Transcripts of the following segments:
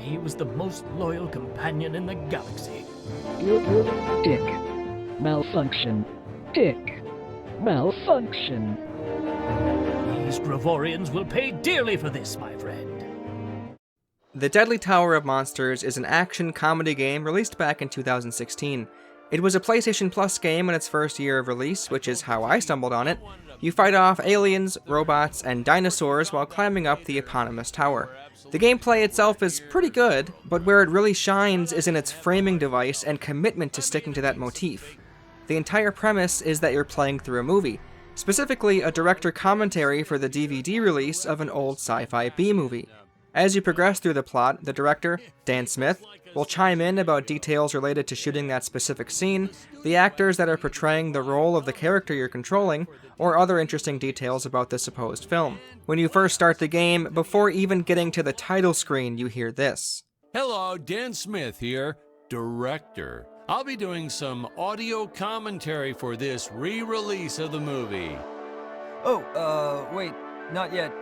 he was the most loyal companion in the galaxy. Dick. Malfunction. Dick. Malfunction. These Gravorians will pay dearly for this, my friend. The Deadly Tower of Monsters is an action comedy game released back in 2016. It was a PlayStation Plus game in its first year of release, which is how I stumbled on it. You fight off aliens, robots, and dinosaurs while climbing up the eponymous tower. The gameplay itself is pretty good, but where it really shines is in its framing device and commitment to sticking to that motif. The entire premise is that you're playing through a movie, specifically a director commentary for the DVD release of an old sci-fi B-movie. As you progress through the plot, the director, Dan Smith, will chime in about details related to shooting that specific scene, the actors that are portraying the role of the character you're controlling, or other interesting details about the supposed film. When you first start the game, before even getting to the title screen, you hear this. Hello, Dan Smith here, director. I'll be doing some audio commentary for this re-release of the movie. Wait, not yet.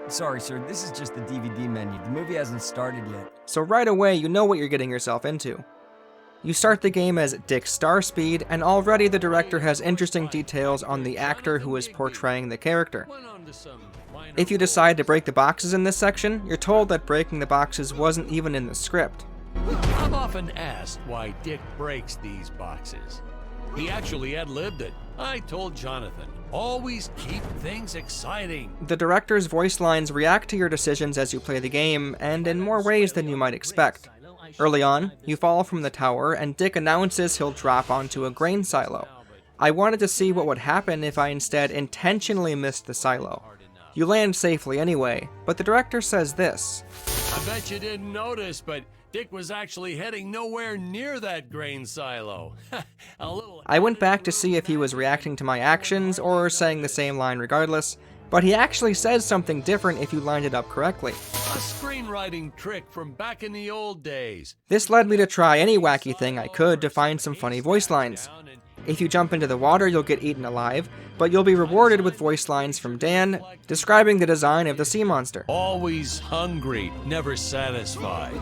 Sorry, sir, this is just the DVD menu. The movie hasn't started yet. So right away, you know what you're getting yourself into. You start the game as Dick Starspeed, and already the director has interesting details on the actor who is portraying the character. If you decide to break the boxes in this section, you're told that breaking the boxes wasn't even in the script. I'm often asked why Dick breaks these boxes. He actually ad-libbed it. I told Jonathan, always keep things exciting. The director's voice lines react to your decisions as you play the game, and in more ways than you might expect. Early on, you fall from the tower, and Dick announces he'll drop onto a grain silo. I wanted to see what would happen if I instead intentionally missed the silo. You land safely anyway, but the director says this. I bet you didn't notice, but Dick was actually heading nowhere near that grain silo. I went back to see if he was reacting to my actions or saying the same line regardless, but he actually says something different if you lined it up correctly. A screenwriting trick from back in the old days. This led me to try any wacky thing I could to find some funny voice lines. If you jump into the water, you'll get eaten alive, but you'll be rewarded with voice lines from Dan, describing the design of the sea monster. Always hungry, never satisfied.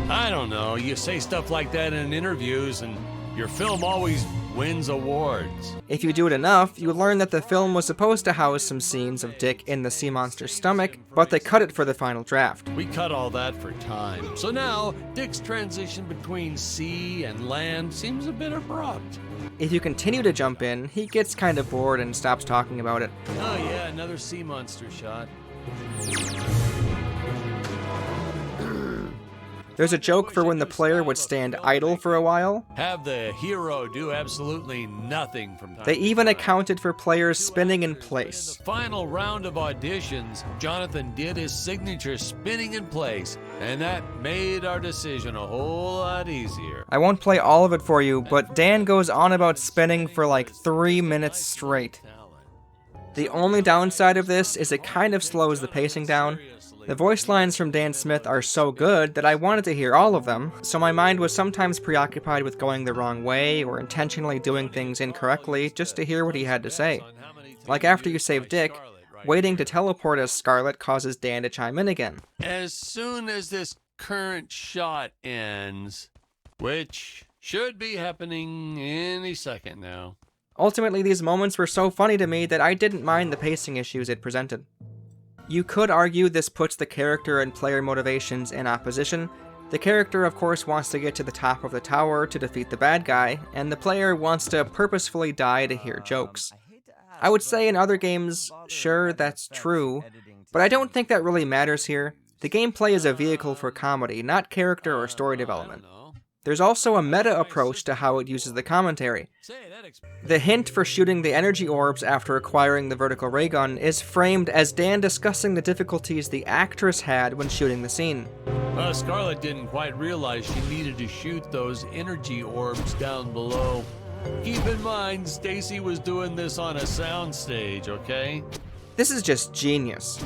I don't know, you say stuff like that in interviews and your film always wins awards. If you do it enough, you learn that the film was supposed to house some scenes of Dick in the sea monster's stomach, but they cut it for the final draft. We cut all that for time. So now, Dick's transition between sea and land seems a bit abrupt. If you continue to jump in, he gets kind of bored and stops talking about it. Oh yeah, another sea monster shot. There's a joke for when the player would stand idle for a while. Have the hero do absolutely nothing from time They to even time. accounted for players spinning in In place. the final round of auditions, Jonathan did his signature spinning in place, and that made our decision a whole lot easier. I won't play all of it for you, but Dan goes on about spinning for like 3 minutes straight. The only downside of this is it kind of slows the pacing down. The voice lines from Dan Smith are so good that I wanted to hear all of them, so my mind was sometimes preoccupied with going the wrong way or intentionally doing things incorrectly just to hear what he had to say. Like after you save Dick, waiting to teleport as Scarlet causes Dan to chime in again. As soon as this current shot ends, which should be happening any second now. Ultimately, these moments were so funny to me that I didn't mind the pacing issues it presented. You could argue this puts the character and player motivations in opposition. The character, of course, wants to get to the top of the tower to defeat the bad guy, and the player wants to purposefully die to hear jokes. I would say in other games, sure, that's true, but I don't think that really matters here. The gameplay is a vehicle for comedy, not character or story development. There's also a meta approach to how it uses the commentary. The hint for shooting the energy orbs after acquiring the vertical ray gun is framed as Dan discussing the difficulties the actress had when shooting the scene. Scarlet didn't quite realize she needed to shoot those energy orbs down below. Keep in mind, Stacy was doing this on a soundstage, okay? This is just genius.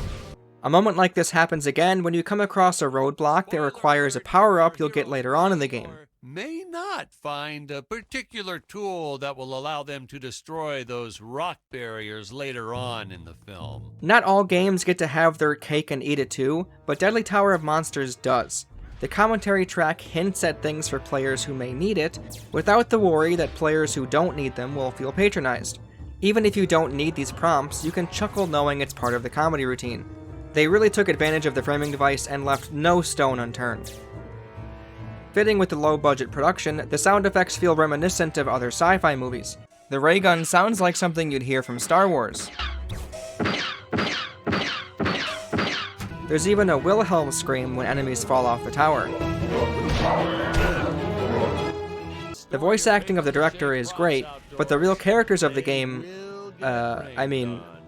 A moment like this happens again when you come across a roadblock that requires a power-up you'll get later on in the game. May not find a particular tool that will allow them to destroy those rock barriers later on in the film. Not all games get to have their cake and eat it too, but Deadly Tower of Monsters does. The commentary track hints at things for players who may need it, without the worry that players who don't need them will feel patronized. Even if you don't need these prompts, you can chuckle knowing it's part of the comedy routine. They really took advantage of the framing device and left no stone unturned. Fitting with the low-budget production, the sound effects feel reminiscent of other sci-fi movies. The ray gun sounds like something you'd hear from Star Wars. There's even a Wilhelm scream when enemies fall off the tower. The voice acting of the director is great, but the real characters of the game,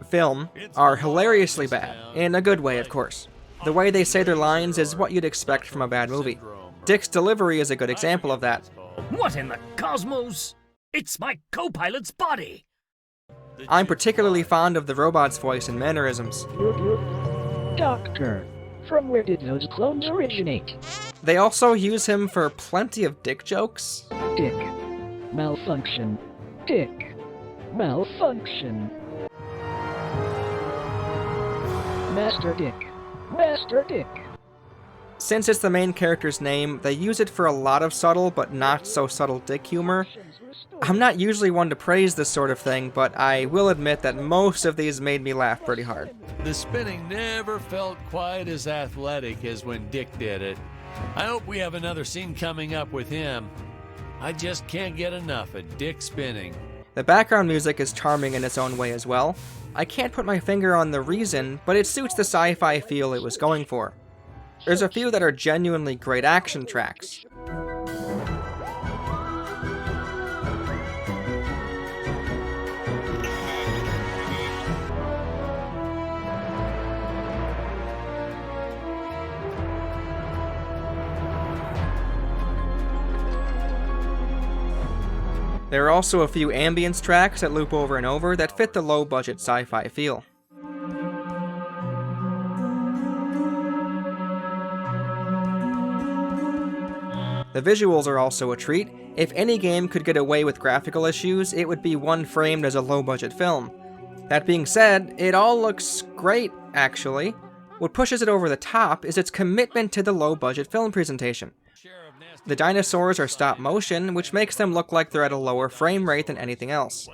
film, are hilariously bad. In a good way, of course. The way they say their lines is what you'd expect from a bad movie. Dick's delivery is a good example of that. What in the cosmos? It's my co-pilot's body! I'm particularly fond of the robot's voice and mannerisms. Doctor, from where did those clones originate? They also use him for plenty of dick jokes. Dick. Malfunction. Dick. Malfunction. Master Dick. Master Dick. Since it's the main character's name, they use it for a lot of subtle but not so subtle dick humor. I'm not usually one to praise this sort of thing, but I will admit that most of these made me laugh pretty hard. The spinning never felt quite as athletic as when Dick did it. I hope we have another scene coming up with him. I just can't get enough of Dick spinning. The background music is charming in its own way as well. I can't put my finger on the reason, but it suits the sci-fi feel it was going for. There's a few that are genuinely great action tracks. There are also a few ambience tracks that loop over and over that fit the low-budget sci-fi feel. The visuals are also a treat. If any game could get away with graphical issues, it would be one framed as a low-budget film. That being said, it all looks great, actually. What pushes it over the top is its commitment to the low-budget film presentation. The dinosaurs are stop motion, which makes them look like they're at a lower frame rate than anything else.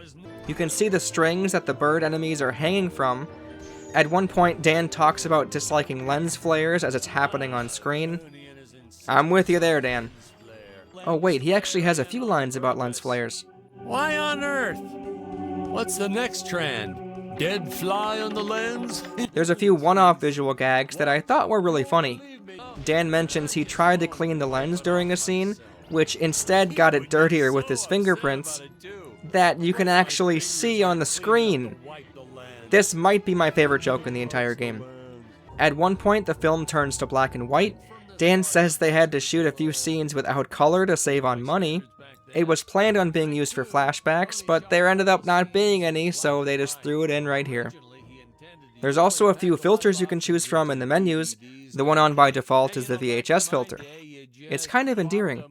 You can see the strings that the bird enemies are hanging from. At one point, Dan talks about disliking lens flares as it's happening on screen. I'm with you there, Dan. Oh wait, he actually has a few lines about lens flares. Why on earth? What's the next trend? Dead fly on the lens? There's a few one-off visual gags that I thought were really funny. Dan mentions he tried to clean the lens during a scene, which instead got it dirtier with his fingerprints, that you can actually see on the screen. This might be my favorite joke in the entire game. At one point, the film turns to black and white. Dan says they had to shoot a few scenes without color to save on money. It was planned on being used for flashbacks, but there ended up not being any, so they just threw it in right here. There's also a few filters you can choose from in the menus. The one on by default is the VHS filter. It's kind of endearing.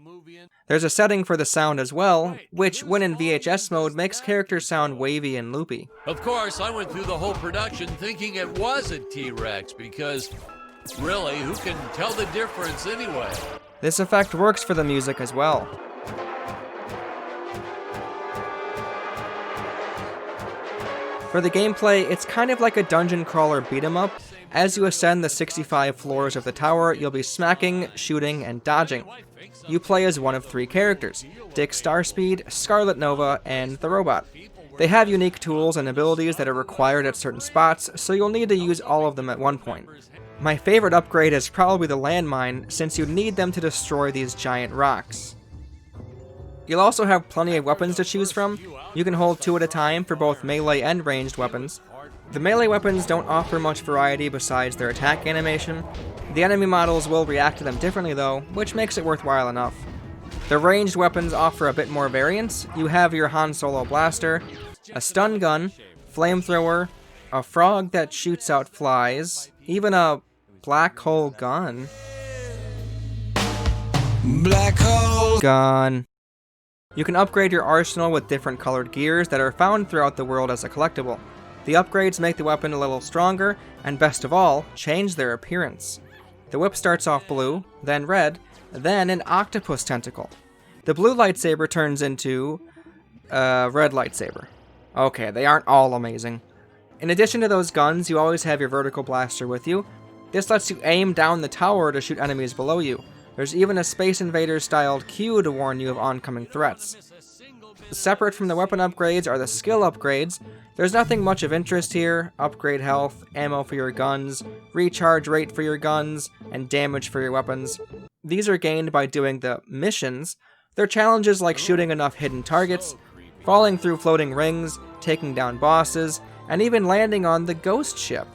There's a setting for the sound as well, which, when in VHS mode, makes characters sound wavy and loopy. Of course, I went through the whole production thinking it was a T-Rex because, really, who can tell the difference anyway? This effect works for the music as well. For the gameplay, it's kind of like a dungeon crawler beat-em-up. As you ascend the 65 floors of the tower, you'll be smacking, shooting, and dodging. You play as one of three characters: Dick Starspeed, Scarlet Nova, and the robot. They have unique tools and abilities that are required at certain spots, so you'll need to use all of them at one point. My favorite upgrade is probably the landmine, since you need them to destroy these giant rocks. You'll also have plenty of weapons to choose from. You can hold 2 at a time for both melee and ranged weapons. The melee weapons don't offer much variety besides their attack animation. The enemy models will react to them differently though, which makes it worthwhile enough. The ranged weapons offer a bit more variance. You have your Han Solo blaster, a stun gun, flamethrower, a frog that shoots out flies, even a black hole gun. Black hole Gun. You can upgrade your arsenal with different colored gears that are found throughout the world as a collectible. The upgrades make the weapon a little stronger, and best of all, change their appearance. The whip starts off blue, then red, then an octopus tentacle. The blue lightsaber turns into a red lightsaber. Okay, they aren't all amazing. In addition to those guns, you always have your vertical blaster with you. This lets you aim down the tower to shoot enemies below you. There's even a Space Invaders-styled cue to warn you of oncoming threats. Separate from the weapon upgrades are the skill upgrades. There's nothing much of interest here. Upgrade health, ammo for your guns, recharge rate for your guns, and damage for your weapons. These are gained by doing the missions. They're challenges like shooting enough hidden targets, falling through floating rings, taking down bosses, and even landing on the ghost ship.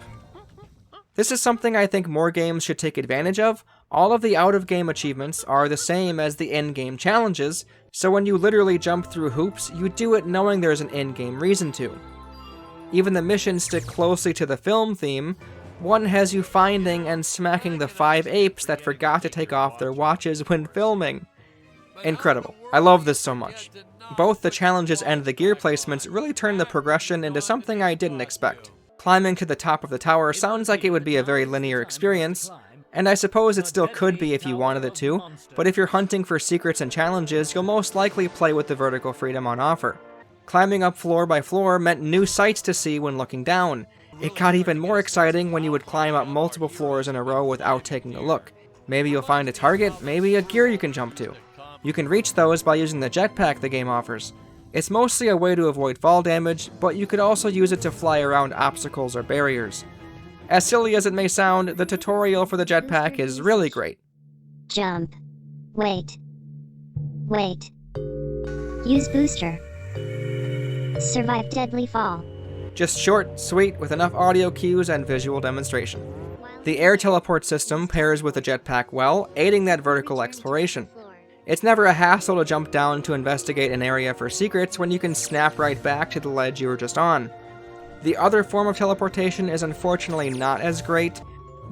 This is something I think more games should take advantage of. All of the out-of-game achievements are the same as the in-game challenges, so when you literally jump through hoops, you do it knowing there's an in-game reason to. Even the missions stick closely to the film theme. One has you finding and smacking the 5 apes that forgot to take off their watches when filming. Incredible. I love this so much. Both the challenges and the gear placements really turn the progression into something I didn't expect. Climbing to the top of the tower sounds like it would be a very linear experience, and I suppose it still could be if you wanted it to, but if you're hunting for secrets and challenges, you'll most likely play with the vertical freedom on offer. Climbing up floor by floor meant new sights to see when looking down. It got even more exciting when you would climb up multiple floors in a row without taking a look. Maybe you'll find a target, maybe a gear you can jump to. You can reach those by using the jetpack the game offers. It's mostly a way to avoid fall damage, but you could also use it to fly around obstacles or barriers. As silly as it may sound, the tutorial for the jetpack is really great. Jump. Wait. Wait. Use booster. Survive deadly fall. Just short, sweet, with enough audio cues and visual demonstration. The air teleport system pairs with the jetpack well, aiding that vertical exploration. It's never a hassle to jump down to investigate an area for secrets when you can snap right back to the ledge you were just on. The other form of teleportation is unfortunately not as great.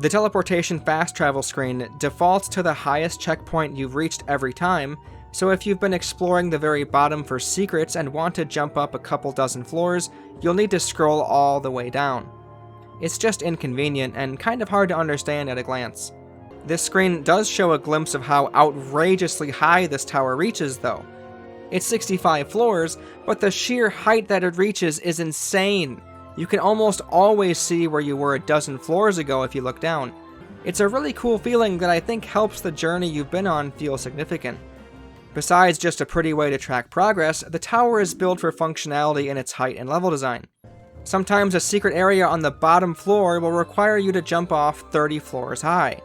The teleportation fast travel screen defaults to the highest checkpoint you've reached every time, so if you've been exploring the very bottom for secrets and want to jump up a couple dozen floors, you'll need to scroll all the way down. It's just inconvenient and kind of hard to understand at a glance. This screen does show a glimpse of how outrageously high this tower reaches, though. It's 65 floors, but the sheer height that it reaches is insane. You can almost always see where you were a dozen floors ago if you look down. It's a really cool feeling that I think helps the journey you've been on feel significant. Besides just a pretty way to track progress, the tower is built for functionality in its height and level design. Sometimes a secret area on the bottom floor will require you to jump off 30 floors high.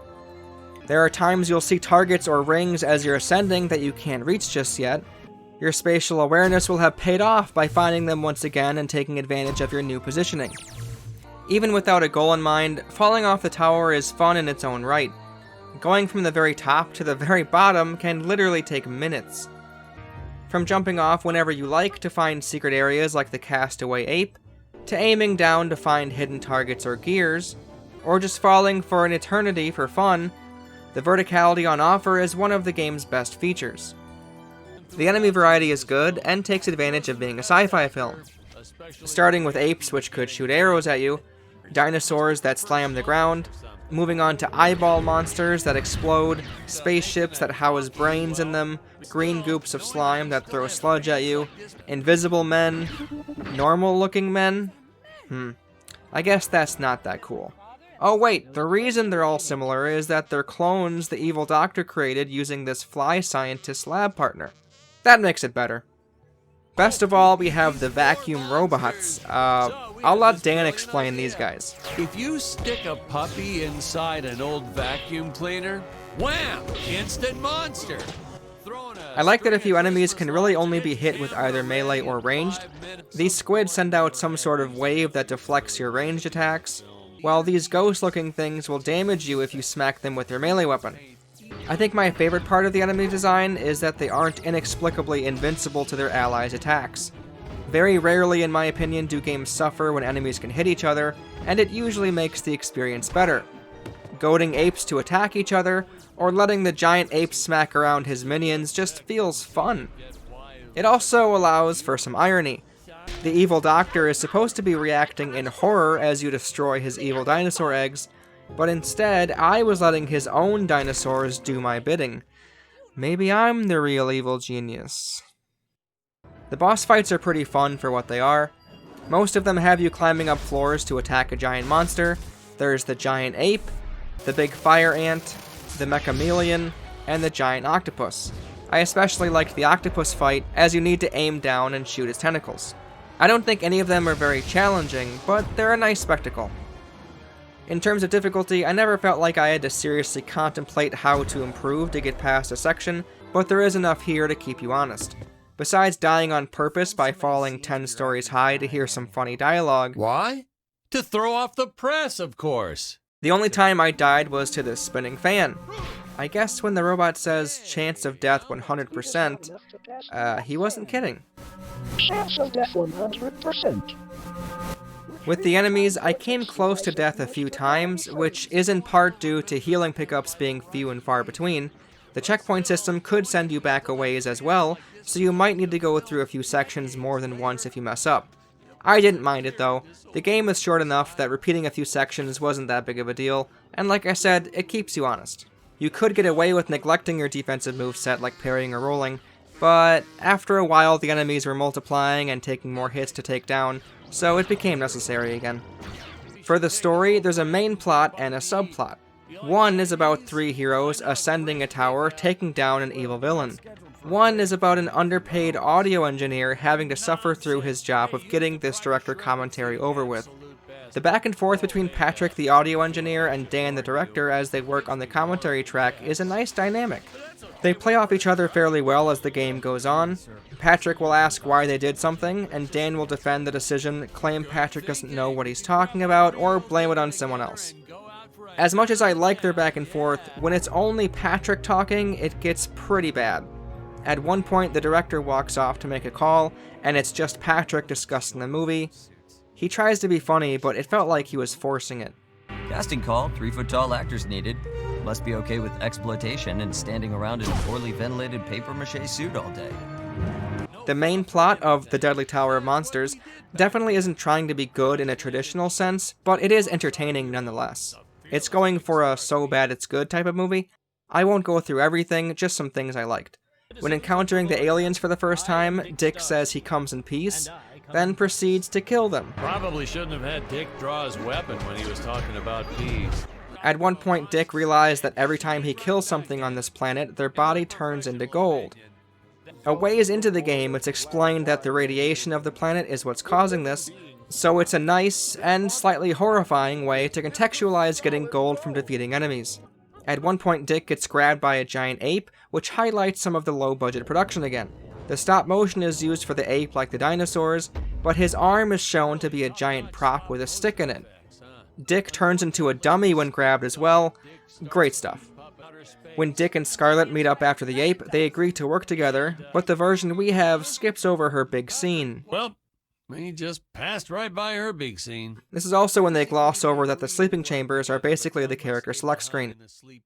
There are times you'll see targets or rings as you're ascending that you can't reach just yet. Your spatial awareness will have paid off by finding them once again and taking advantage of your new positioning. Even without a goal in mind, falling off the tower is fun in its own right. Going from the very top to the very bottom can literally take minutes. From jumping off whenever you like to find secret areas like the castaway ape, to aiming down to find hidden targets or gears, or just falling for an eternity for fun, the verticality on offer is one of the game's best features. The enemy variety is good and takes advantage of being a sci-fi film. Starting with apes which could shoot arrows at you, dinosaurs that slam the ground, moving on to eyeball monsters that explode, spaceships that house brains in them, green goops of slime that throw sludge at you, invisible men, normal looking men? I guess that's not that cool. Oh wait, the reason they're all similar is that they're clones the evil doctor created using this fly scientist lab partner. That makes it better. Best of all, we have the vacuum robots. I'll let Dan explain these guys. If you stick a puppy inside an old vacuum cleaner, wham! Instant monster! I like that a few enemies can really only be hit with either melee or ranged. These squids send out some sort of wave that deflects your ranged attacks, while these ghost-looking things will damage you if you smack them with your melee weapon. I think my favorite part of the enemy design is that they aren't inexplicably invincible to their allies' attacks. Very rarely, in my opinion, do games suffer when enemies can hit each other, and it usually makes the experience better. Goading apes to attack each other, or letting the giant ape smack around his minions just feels fun. It also allows for some irony. The evil doctor is supposed to be reacting in horror as you destroy his evil dinosaur eggs, But instead, I was letting his own dinosaurs do my bidding. Maybe I'm the real evil genius. The boss fights are pretty fun for what they are. Most of them have you climbing up floors to attack a giant monster. There's the giant ape, the big fire ant, the mechameleon, and the giant octopus. I especially liked the octopus fight, as you need to aim down and shoot its tentacles. I don't think any of them are very challenging, but they're a nice spectacle. In terms of difficulty, I never felt like I had to seriously contemplate how to improve to get past a section, but there is enough here to keep you honest. Besides dying on purpose by falling 10 stories high to hear some funny dialogue. Why? To throw off the press, of course. The only time I died was to this spinning fan. I guess when the robot says chance of death 100%, he wasn't kidding. Chance of death 100%. With the enemies, I came close to death a few times, which is in part due to healing pickups being few and far between. The checkpoint system could send you back a ways as well, so you might need to go through a few sections more than once if you mess up. I didn't mind it though. The game is short enough that repeating a few sections wasn't that big of a deal, and like I said, it keeps you honest. You could get away with neglecting your defensive moveset like parrying or rolling, but after a while the enemies were multiplying and taking more hits to take down, so it became necessary again. For the story, there's a main plot and a subplot. One is about 3 heroes ascending a tower, taking down an evil villain. One is about an underpaid audio engineer having to suffer through his job of getting this director commentary over with. The back and forth between Patrick the audio engineer and Dan the director as they work on the commentary track is a nice dynamic. They play off each other fairly well as the game goes on. Patrick will ask why they did something, and Dan will defend the decision, claim Patrick doesn't know what he's talking about, or blame it on someone else. As much as I like their back and forth, when it's only Patrick talking, it gets pretty bad. At one point, the director walks off to make a call, and it's just Patrick discussing the movie. He tries to be funny, but it felt like he was forcing it. Casting call, 3-foot-tall actors needed. Must be okay with exploitation and standing around in a poorly ventilated papier-mâché suit all day. The main plot of The Deadly Tower of Monsters definitely isn't trying to be good in a traditional sense, but it is entertaining nonetheless. It's going for a so bad it's good type of movie. I won't go through everything, just some things I liked. When encountering the aliens for the first time, Dick says he comes in peace, then proceeds to kill them. Probably shouldn't have had Dick draw his weapon when he was talking about peace. At one point, Dick realized that every time he kills something on this planet, their body turns into gold. A ways into the game, it's explained that the radiation of the planet is what's causing this, so it's a nice and slightly horrifying way to contextualize getting gold from defeating enemies. At one point, Dick gets grabbed by a giant ape, which highlights some of the low-budget production again. The stop motion is used for the ape like the dinosaurs, but his arm is shown to be a giant prop with a stick in it. Dick turns into a dummy when grabbed as well. Great stuff. When Dick and Scarlet meet up after the ape, they agree to work together, but the version we have skips over her big scene. Well, we just passed right by her big scene. This is also when they gloss over that the sleeping chambers are basically the character select screen.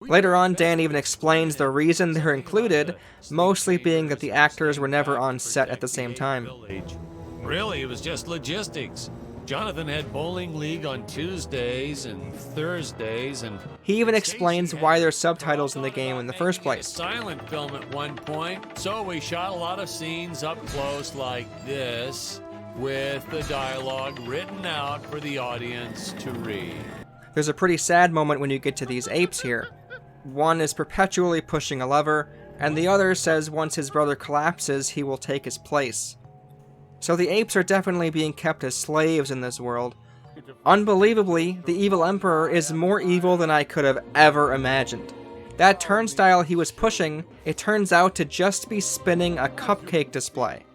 Later on, Dan even explains the reason they're included, mostly being that the actors were never on set at the same time. Really, it was just logistics. Jonathan had bowling league on Tuesdays and Thursdays, and he even explains why there's subtitles in the game in the first place. Silent film at one point, so we shot a lot of scenes up close like this, with the dialogue written out for the audience to read. There's a pretty sad moment when you get to these apes here. One is perpetually pushing a lever, and the other says once his brother collapses, he will take his place. So the apes are definitely being kept as slaves in this world. Unbelievably, the evil emperor is more evil than I could have ever imagined. That turnstile he was pushing, it turns out to just be spinning a cupcake display.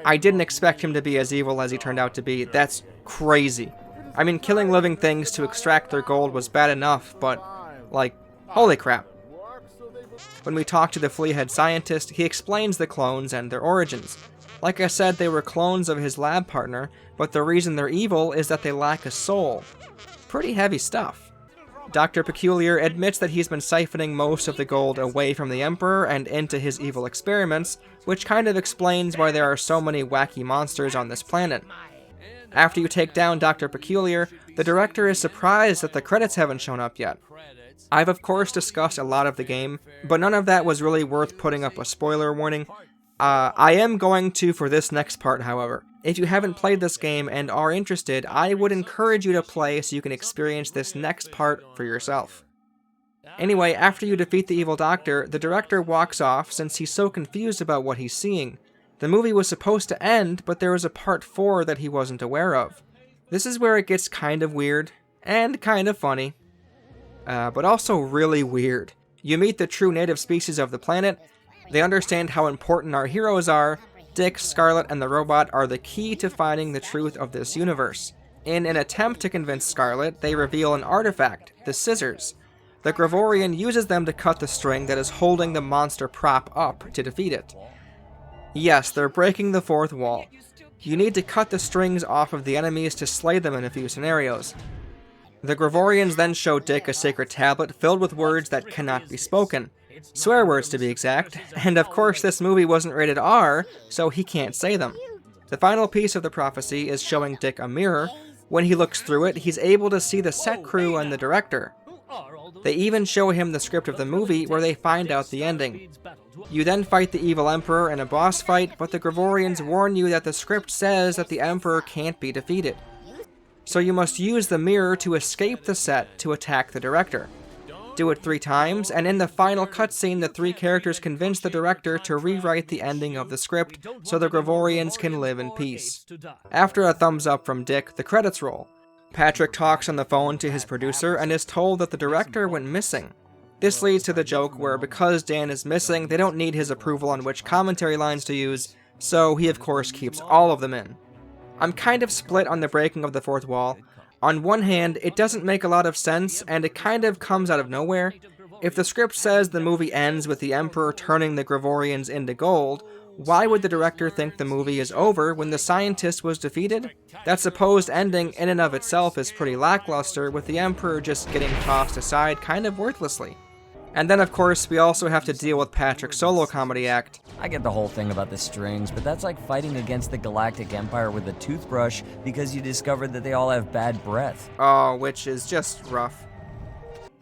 I didn't expect him to be as evil as he turned out to be. That's crazy. I mean, killing living things to extract their gold was bad enough, but, like, holy crap. When we talk to the Fleahead scientist, he explains the clones and their origins. Like I said, they were clones of his lab partner, but the reason they're evil is that they lack a soul. Pretty heavy stuff. Dr. Peculiar admits that he's been siphoning most of the gold away from the Emperor and into his evil experiments, which kind of explains why there are so many wacky monsters on this planet. After you take down Dr. Peculiar, the director is surprised that the credits haven't shown up yet. I've of course discussed a lot of the game, but none of that was really worth putting up a spoiler warning. I am going to for this next part, however. If you haven't played this game and are interested, I would encourage you to play so you can experience this next part for yourself. Anyway, after you defeat the evil doctor, the director walks off since he's so confused about what he's seeing. The movie was supposed to end, but there was a part 4 that he wasn't aware of. This is where it gets kind of weird, and kind of funny, but also really weird. You meet the true native species of the planet. They understand how important our heroes are. Dick, Scarlet, and the robot are the key to finding the truth of this universe. In an attempt to convince Scarlet, they reveal an artifact, the scissors. The Gravorian uses them to cut the string that is holding the monster prop up to defeat it. Yes, they're breaking the fourth wall. You need to cut the strings off of the enemies to slay them in a few scenarios. The Gravorians then show Dick a sacred tablet filled with words that cannot be spoken. Swear words to be exact, and of course this movie wasn't rated R, so he can't say them. The final piece of the prophecy is showing Dick a mirror. When he looks through it, he's able to see the set crew and the director. They even show him the script of the movie where they find out the ending. You then fight the evil Emperor in a boss fight, but the Gravorians warn you that the script says that the Emperor can't be defeated. So you must use the mirror to escape the set to attack the director. Do it 3 times, and in the final cutscene, the 3 characters convince the director to rewrite the ending of the script so the Gravorians can live in peace. After a thumbs up from Dick, the credits roll. Patrick talks on the phone to his producer and is told that the director went missing. This leads to the joke where because Dan is missing, they don't need his approval on which commentary lines to use, so he of course keeps all of them in. I'm kind of split on the breaking of the fourth wall. On one hand, it doesn't make a lot of sense, and it kind of comes out of nowhere. If the script says the movie ends with the Emperor turning the Gravorians into gold, why would the director think the movie is over when the scientist was defeated? That supposed ending in and of itself is pretty lackluster, with the Emperor just getting tossed aside kind of worthlessly. And then of course, we also have to deal with Patrick's solo comedy act. I get the whole thing about the strings, but that's like fighting against the Galactic Empire with a toothbrush because you discovered that they all have bad breath. Oh, which is just rough.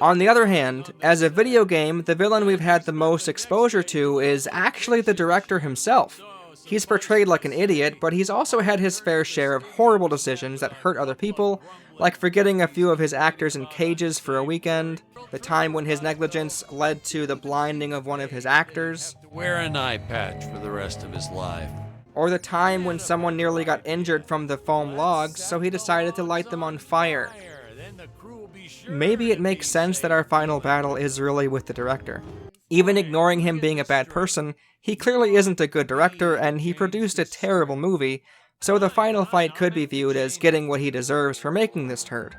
On the other hand, as a video game, the villain we've had the most exposure to is actually the director himself. He's portrayed like an idiot, but he's also had his fair share of horrible decisions that hurt other people, like forgetting a few of his actors in cages for a weekend, the time when his negligence led to the blinding of one of his actors, Wear an eye patch for the rest of his life. or the time when someone nearly got injured from the foam logs, so he decided to light them on fire. Maybe it makes sense that our final battle is really with the director. Even ignoring him being a bad person, he clearly isn't a good director, and he produced a terrible movie, so the final fight could be viewed as getting what he deserves for making this turd.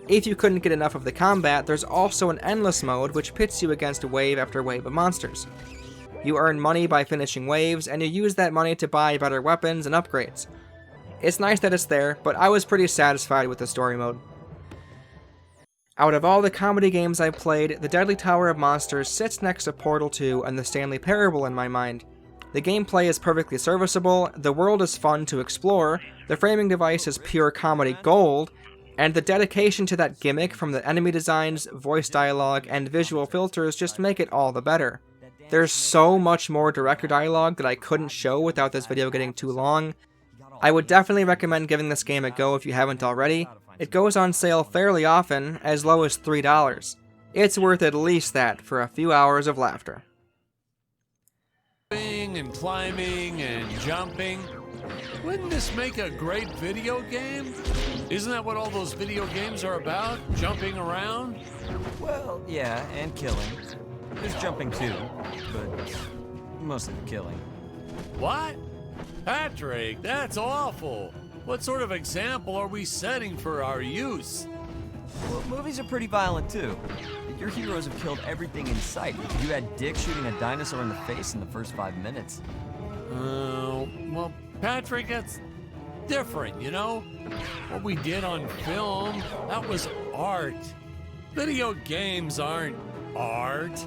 If you couldn't get enough of the combat, there's also an endless mode which pits you against wave after wave of monsters. You earn money by finishing waves, and you use that money to buy better weapons and upgrades. It's nice that it's there, but I was pretty satisfied with the story mode. Out of all the comedy games I've played, The Deadly Tower of Monsters sits next to Portal 2 and The Stanley Parable in my mind. The gameplay is perfectly serviceable, the world is fun to explore, the framing device is pure comedy gold, and the dedication to that gimmick from the enemy designs, voice dialogue, and visual filters just make it all the better. There's so much more director dialogue that I couldn't show without this video getting too long. I would definitely recommend giving this game a go if you haven't already. It goes on sale fairly often, as low as $3. It's worth at least that for a few hours of laughter. And climbing and jumping. Wouldn't this make a great video game? Isn't that what all those video games are about? Jumping around? Well, yeah, and killing. There's jumping too, but mostly the killing. What? Patrick, that's awful. What sort of example are we setting for our youth? Well, movies are pretty violent too. Your heroes have killed everything in sight. You had Dick shooting a dinosaur in the face in the first 5 minutes. Well, Patrick, that's different, you know? What we did on film, that was art. Video games aren't art.